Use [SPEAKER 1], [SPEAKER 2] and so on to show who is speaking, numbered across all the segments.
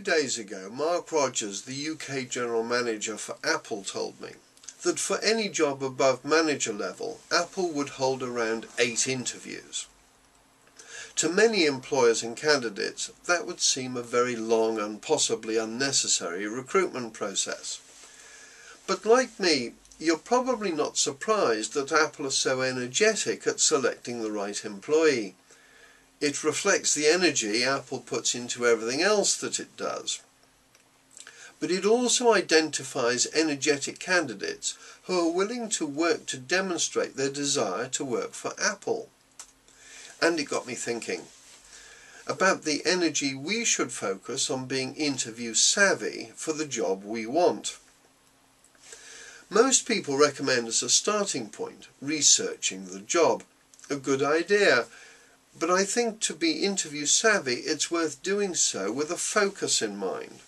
[SPEAKER 1] days ago, Mark Rogers, the UK General Manager for Apple, told me that for any job above manager level, Apple would hold around 8 interviews. To many employers and candidates, that would seem a very long and possibly unnecessary recruitment process. But like me, you're probably not surprised that Apple is so energetic at selecting the right employee. It reflects the energy Apple puts into everything else that it does. But it also identifies energetic candidates who are willing to work to demonstrate their desire to work for Apple. And it got me thinking about the energy we should focus on being interview savvy for the job we want. Most people recommend as a starting point researching the job. A good idea. But I think to be interview savvy, it's worth doing so with a focus in mind.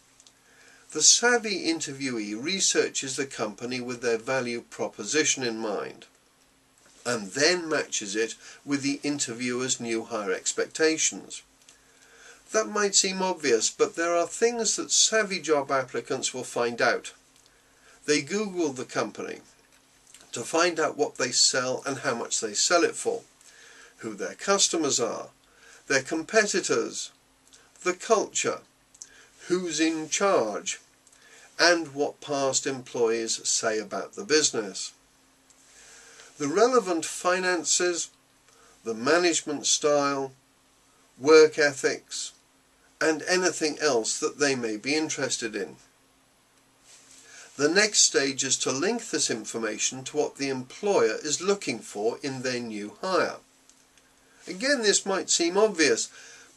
[SPEAKER 1] The savvy interviewee researches the company with their value proposition in mind, and then matches it with the interviewer's new hire expectations. That might seem obvious, but there are things that savvy job applicants will find out. They Google the company to find out what they sell and how much they sell it for, who their customers are, their competitors, the culture, who's in charge, and what past employees say about the business. The relevant finances, the management style, work ethics, and anything else that they may be interested in. The next stage is to link this information to what the employer is looking for in their new hire. Again, this might seem obvious,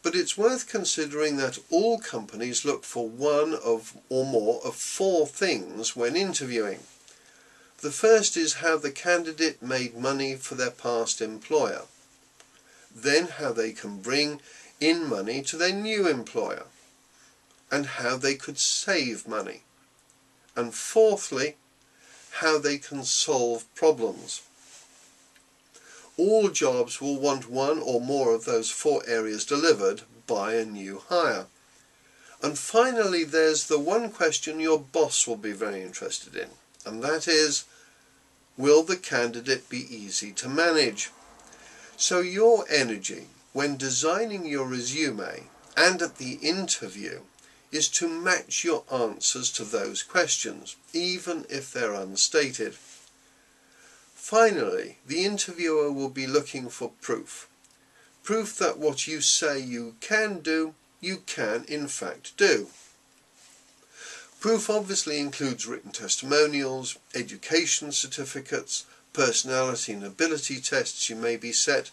[SPEAKER 1] but it's worth considering that all companies look for one of or more of 4 things when interviewing. The first is how the candidate made money for their past employer, then how they can bring in money to their new employer, and how they could save money, and fourthly, how they can solve problems. All jobs will want one or more of those 4 areas delivered by a new hire. And finally, there's the one question your boss will be very interested in, and that is, will the candidate be easy to manage? So your energy when designing your resume and at the interview is to match your answers to those questions, even if they're unstated. Finally, the interviewer will be looking for proof. Proof that what you say you can do, you can in fact do. Proof obviously includes written testimonials, education certificates, personality and ability tests you may be set,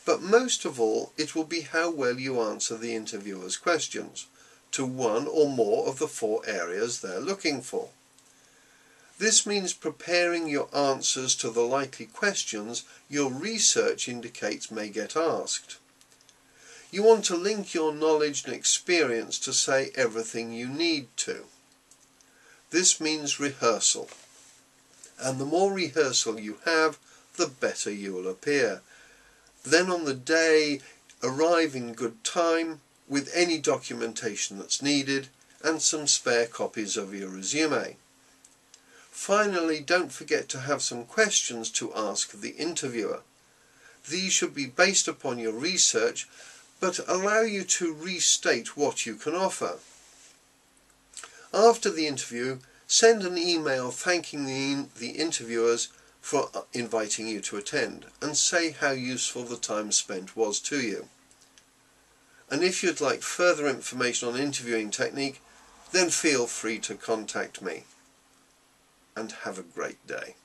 [SPEAKER 1] but most of all it will be how well you answer the interviewer's questions to one or more of the 4 areas they're looking for. This means preparing your answers to the likely questions your research indicates may get asked. You want to link your knowledge and experience to say everything you need to. This means rehearsal, and the more rehearsal you have, the better you will appear. Then on the day, arrive in good time with any documentation that's needed and some spare copies of your resume. Finally, don't forget to have some questions to ask the interviewer. These should be based upon your research, but allow you to restate what you can offer. After the interview, send an email thanking the interviewers for inviting you to attend, and say how useful the time spent was to you. And if you'd like further information on interviewing technique, then feel free to contact me. And have a great day.